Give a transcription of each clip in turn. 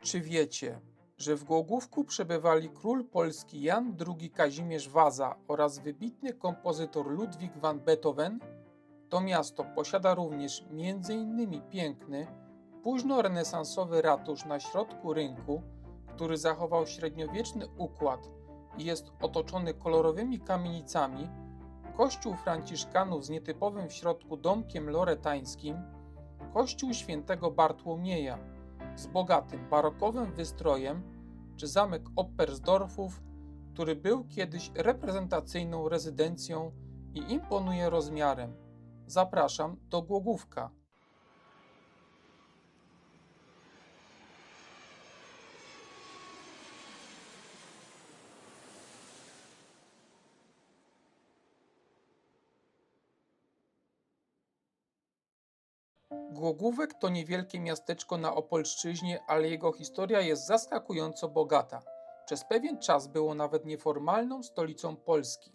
Czy wiecie, że w Głogówku przebywali król polski Jan II Kazimierz Waza oraz wybitny kompozytor Ludwik van Beethoven? To miasto posiada również m.in. piękny, późnorenesansowy ratusz na środku rynku, który zachował średniowieczny układ i jest otoczony kolorowymi kamienicami, kościół franciszkanów z nietypowym w środku domkiem loretańskim, kościół świętego Bartłomieja z bogatym barokowym wystrojem, czy zamek Oppersdorfów, który był kiedyś reprezentacyjną rezydencją i imponuje rozmiarem. Zapraszam do Głogówka. Głogówek to niewielkie miasteczko na Opolszczyźnie, ale jego historia jest zaskakująco bogata. Przez pewien czas było nawet nieformalną stolicą Polski.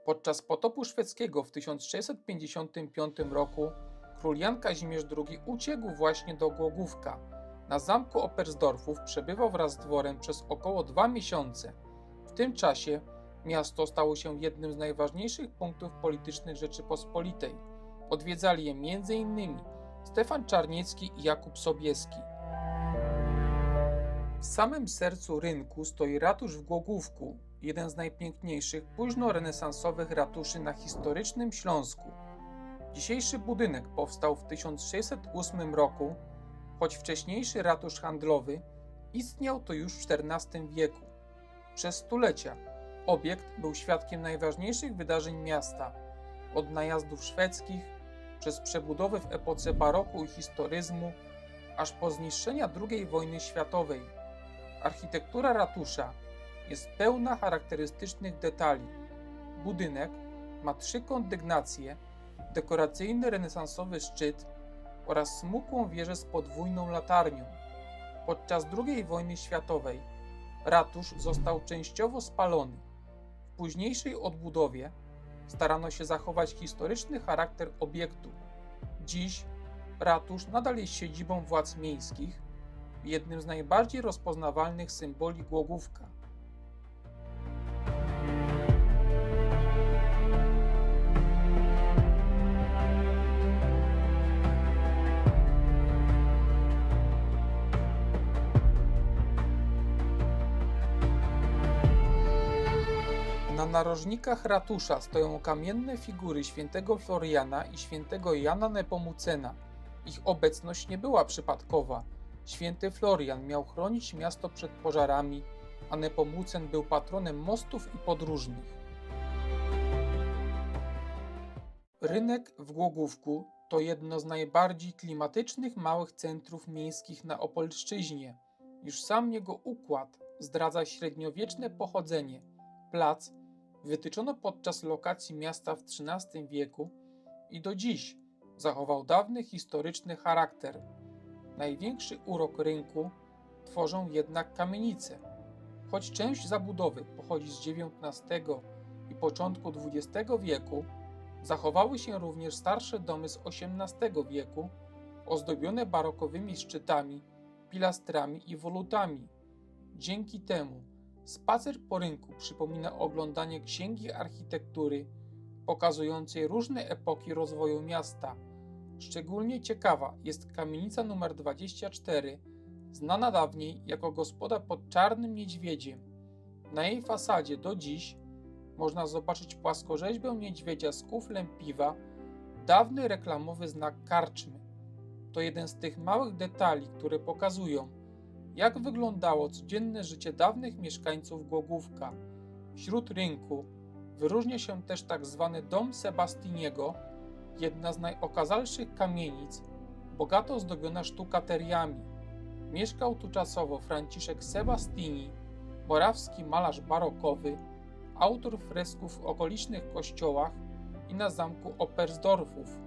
Podczas potopu szwedzkiego w 1655 roku król Jan Kazimierz II uciekł właśnie do Głogówka. Na zamku Oppersdorfów przebywał wraz z dworem przez około 2 miesiące. W tym czasie miasto stało się jednym z najważniejszych punktów politycznych Rzeczypospolitej. Odwiedzali je m.in. Stefan Czarniecki i Jakub Sobieski. W samym sercu rynku stoi ratusz w Głogówku, jeden z najpiękniejszych późnorenesansowych ratuszy na historycznym Śląsku. Dzisiejszy budynek powstał w 1608 roku, choć wcześniejszy ratusz handlowy istniał to już w XIV wieku. Przez stulecia obiekt był świadkiem najważniejszych wydarzeń miasta, od najazdów szwedzkich, przez przebudowę w epoce baroku i historyzmu, aż po zniszczenia II wojny światowej. Architektura ratusza jest pełna charakterystycznych detali. Budynek ma 3 kondygnacje, dekoracyjny renesansowy szczyt oraz smukłą wieżę z podwójną latarnią. Podczas II wojny światowej ratusz został częściowo spalony. W późniejszej odbudowie starano się zachować historyczny charakter obiektu. Dziś ratusz nadal jest siedzibą władz miejskich i jednym z najbardziej rozpoznawalnych symboli Głogówka. Na narożnikach ratusza stoją kamienne figury świętego Floriana i świętego Jana Nepomucena. Ich obecność nie była przypadkowa. Święty Florian miał chronić miasto przed pożarami, a Nepomucen był patronem mostów i podróżnych. Rynek w Głogówku to jedno z najbardziej klimatycznych małych centrów miejskich na Opolszczyźnie. Już sam jego układ zdradza średniowieczne pochodzenie. Plac wytyczono podczas lokacji miasta w XIII wieku i do dziś zachował dawny historyczny charakter. Największy urok rynku tworzą jednak kamienice. Choć część zabudowy pochodzi z XIX i początku XX wieku, zachowały się również starsze domy z XVIII wieku, ozdobione barokowymi szczytami, pilastrami i volutami. Dzięki temu spacer po rynku przypomina oglądanie księgi architektury pokazującej różne epoki rozwoju miasta. Szczególnie ciekawa jest kamienica nr 24, znana dawniej jako gospoda pod Czarnym Niedźwiedziem. Na jej fasadzie do dziś można zobaczyć płaskorzeźbę niedźwiedzia z kuflem piwa, dawny reklamowy znak karczmy. To jeden z tych małych detali, które pokazują, jak wyglądało codzienne życie dawnych mieszkańców Głogówka. Wśród rynku wyróżnia się też tzw. dom Sebastiniego, jedna z najokazalszych kamienic, bogato zdobiona sztukateriami. Mieszkał tu czasowo Franciszek Sebastini, morawski malarz barokowy, autor fresków w okolicznych kościołach i na zamku Oppersdorfów.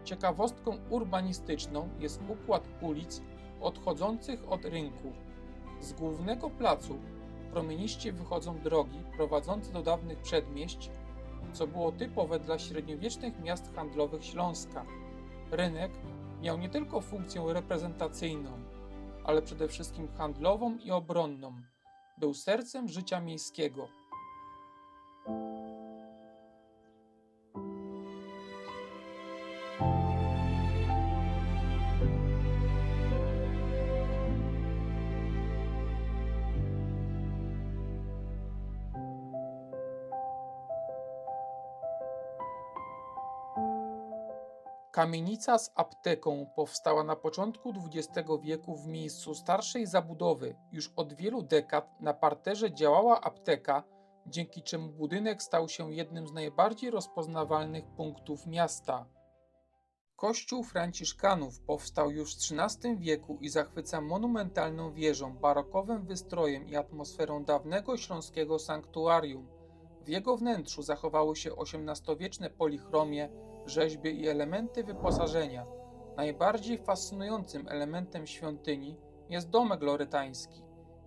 Ciekawostką urbanistyczną jest układ ulic odchodzących od rynku. Z głównego placu promieniście wychodzą drogi prowadzące do dawnych przedmieść, co było typowe dla średniowiecznych miast handlowych Śląska. Rynek miał nie tylko funkcję reprezentacyjną, ale przede wszystkim handlową i obronną. Był sercem życia miejskiego. Kamienica z apteką powstała na początku XX wieku w miejscu starszej zabudowy. Już od wielu dekad na parterze działała apteka, dzięki czemu budynek stał się jednym z najbardziej rozpoznawalnych punktów miasta. Kościół Franciszkanów powstał już w XIII wieku i zachwyca monumentalną wieżą, barokowym wystrojem i atmosferą dawnego śląskiego sanktuarium. W jego wnętrzu zachowały się XVIII-wieczne polichromie, rzeźby i elementy wyposażenia. Najbardziej fascynującym elementem świątyni jest domek lorytański.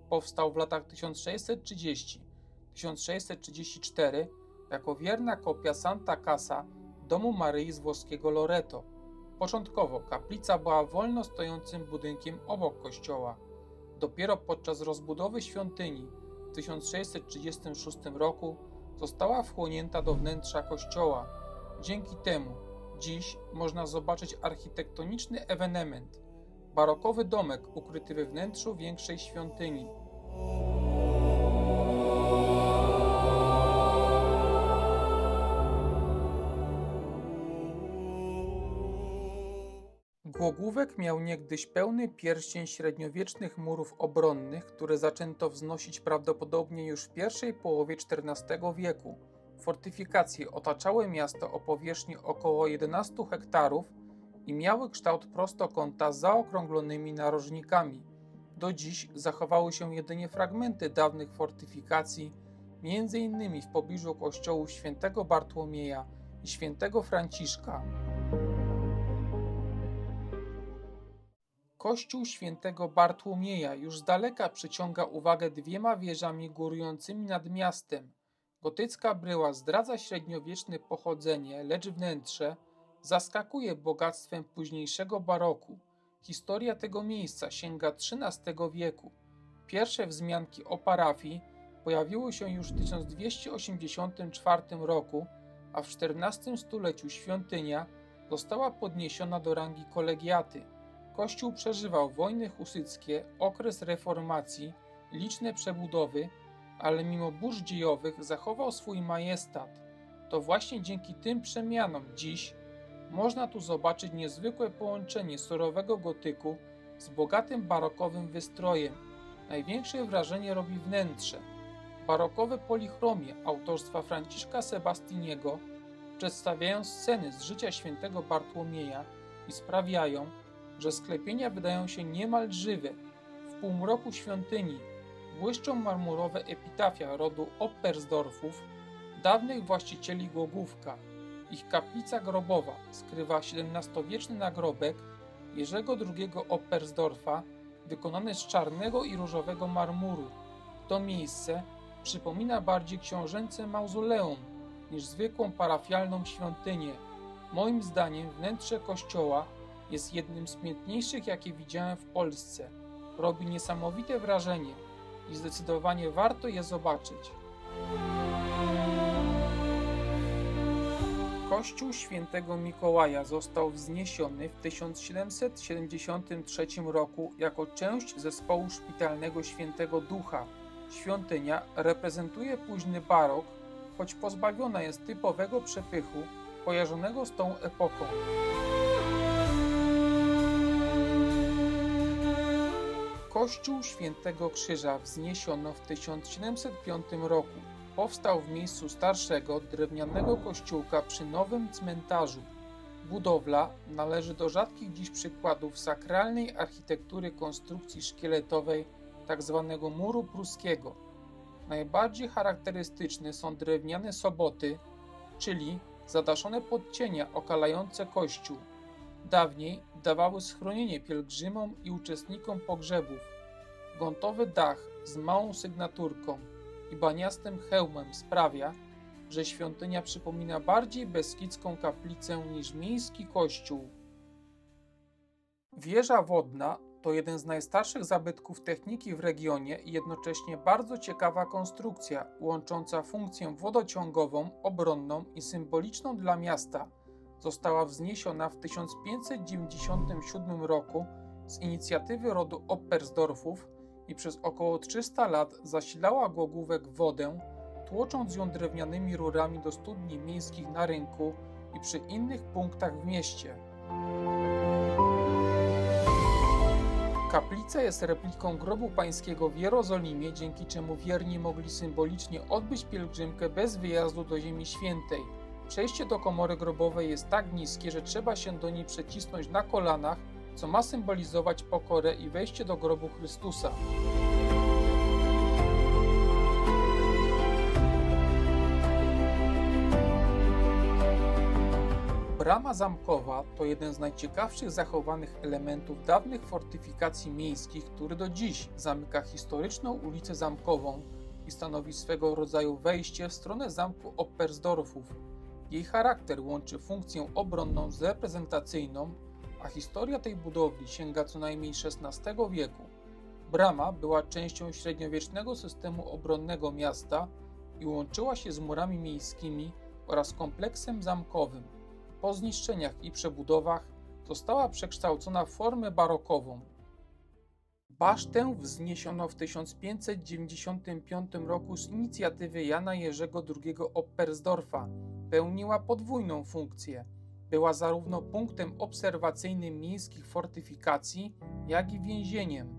Powstał w latach 1630-1634 jako wierna kopia Santa Casa domu Maryi z włoskiego Loreto. Początkowo kaplica była wolno stojącym budynkiem obok kościoła. Dopiero podczas rozbudowy świątyni w 1636 roku została wchłonięta do wnętrza kościoła. Dzięki temu dziś można zobaczyć architektoniczny ewenement, barokowy domek ukryty we wnętrzu większej świątyni. Głogówek miał niegdyś pełny pierścień średniowiecznych murów obronnych, które zaczęto wznosić prawdopodobnie już w pierwszej połowie XIV wieku. Fortyfikacje otaczały miasto o powierzchni około 11 hektarów i miały kształt prostokąta z zaokrąglonymi narożnikami. Do dziś zachowały się jedynie fragmenty dawnych fortyfikacji, m.in. w pobliżu kościołów świętego Bartłomieja i świętego Franciszka. Kościół świętego Bartłomieja już z daleka przyciąga uwagę dwiema wieżami górującymi nad miastem. Gotycka bryła zdradza średniowieczne pochodzenie, lecz wnętrze zaskakuje bogactwem późniejszego baroku. Historia tego miejsca sięga XIII wieku. Pierwsze wzmianki o parafii pojawiły się już w 1284 roku, a w XIV stuleciu świątynia została podniesiona do rangi kolegiaty. Kościół przeżywał wojny husyckie, okres reformacji, liczne przebudowy, ale mimo burz dziejowych zachował swój majestat. To właśnie dzięki tym przemianom dziś można tu zobaczyć niezwykłe połączenie surowego gotyku z bogatym barokowym wystrojem. Największe wrażenie robi wnętrze. Barokowe polichromie autorstwa Franciszka Sebastiniego przedstawiają sceny z życia świętego Bartłomieja i sprawiają, że sklepienia wydają się niemal żywe. W półmroku świątyni błyszczą marmurowe epitafia rodu Oppersdorfów, dawnych właścicieli Głogówka. Ich kaplica grobowa skrywa XVII-wieczny nagrobek Jerzego II Oppersdorfa, wykonany z czarnego i różowego marmuru. To miejsce przypomina bardziej książęce mauzoleum niż zwykłą parafialną świątynię. Moim zdaniem wnętrze kościoła jest jednym z piękniejszych, jakie widziałem w Polsce. Robi niesamowite wrażenie i zdecydowanie warto je zobaczyć. Kościół świętego Mikołaja został wzniesiony w 1773 roku jako część zespołu szpitalnego Świętego Ducha. Świątynia reprezentuje późny barok, choć pozbawiona jest typowego przepychu kojarzonego z tą epoką. Kościół Świętego Krzyża wzniesiono w 1705 roku. Powstał w miejscu starszego, drewnianego kościółka przy nowym cmentarzu. Budowla należy do rzadkich dziś przykładów sakralnej architektury konstrukcji szkieletowej tzw. muru pruskiego. Najbardziej charakterystyczne są drewniane soboty, czyli zadaszone podcienia okalające kościół. Dawniej dawały schronienie pielgrzymom i uczestnikom pogrzebów. Gontowy dach z małą sygnaturką i baniastym hełmem sprawia, że świątynia przypomina bardziej beskidzką kaplicę niż miejski kościół. Wieża wodna to jeden z najstarszych zabytków techniki w regionie i jednocześnie bardzo ciekawa konstrukcja, łącząca funkcję wodociągową, obronną i symboliczną dla miasta. Została wzniesiona w 1597 roku z inicjatywy rodu Oppersdorfów i przez około 300 lat zasilała Głogówek wodę, tłocząc ją drewnianymi rurami do studni miejskich na rynku i przy innych punktach w mieście. Kaplica jest repliką grobu pańskiego w Jerozolimie, dzięki czemu wierni mogli symbolicznie odbyć pielgrzymkę bez wyjazdu do Ziemi Świętej. Przejście do komory grobowej jest tak niskie, że trzeba się do niej przecisnąć na kolanach, co ma symbolizować pokorę i wejście do grobu Chrystusa. Brama zamkowa to jeden z najciekawszych zachowanych elementów dawnych fortyfikacji miejskich, który do dziś zamyka historyczną ulicę Zamkową i stanowi swego rodzaju wejście w stronę zamku Oppersdorfów. Jej charakter łączy funkcję obronną z reprezentacyjną, a historia tej budowli sięga co najmniej XVI wieku. Brama była częścią średniowiecznego systemu obronnego miasta i łączyła się z murami miejskimi oraz kompleksem zamkowym. Po zniszczeniach i przebudowach została przekształcona w formę barokową. Basztę wzniesiono w 1595 roku z inicjatywy Jana Jerzego II Oppersdorfa. Pełniła podwójną funkcję. Była zarówno punktem obserwacyjnym miejskich fortyfikacji, jak i więzieniem.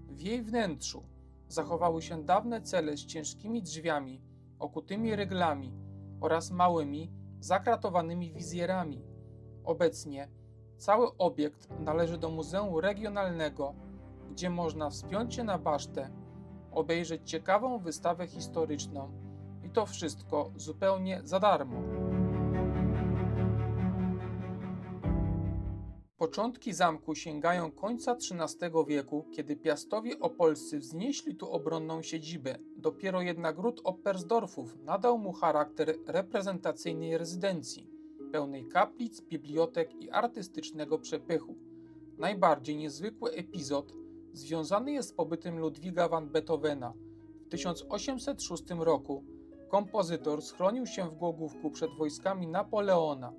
W jej wnętrzu zachowały się dawne cele z ciężkimi drzwiami, okutymi ryglami oraz małymi, zakratowanymi wizjerami. Obecnie cały obiekt należy do Muzeum Regionalnego, gdzie można wspiąć się na basztę, obejrzeć ciekawą wystawę historyczną i to wszystko zupełnie za darmo. Początki zamku sięgają końca XIII wieku, kiedy Piastowie opolscy wznieśli tu obronną siedzibę. Dopiero jednak ród Oppersdorfów nadał mu charakter reprezentacyjnej rezydencji, pełnej kaplic, bibliotek i artystycznego przepychu. Najbardziej niezwykły epizod związany jest z pobytem Ludwiga van Beethovena. W 1806 roku kompozytor schronił się w Głogówku przed wojskami Napoleona.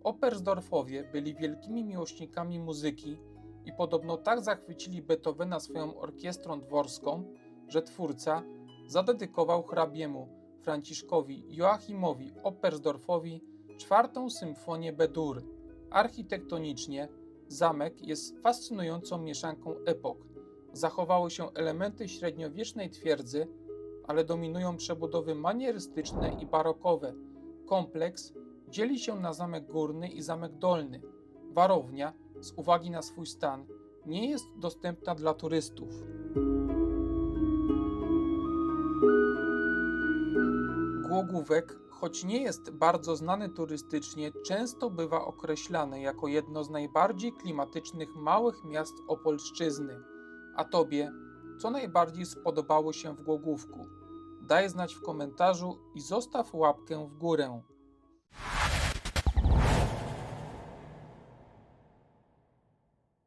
Oppersdorfowie byli wielkimi miłośnikami muzyki i podobno tak zachwycili Beethovena swoją orkiestrą dworską, że twórca zadedykował hrabiemu Franciszkowi Joachimowi Oppersdorfowi czwartą symfonię B-dur. Architektonicznie zamek jest fascynującą mieszanką epok. Zachowały się elementy średniowiecznej twierdzy, ale dominują przebudowy manierystyczne i barokowe. Kompleks dzieli się na zamek górny i zamek dolny. Warownia, z uwagi na swój stan, nie jest dostępna dla turystów. Głogówek, choć nie jest bardzo znany turystycznie, często bywa określany jako jedno z najbardziej klimatycznych małych miast Opolszczyzny. A Tobie, co najbardziej spodobało się w Głogówku? Daj znać w komentarzu i zostaw łapkę w górę.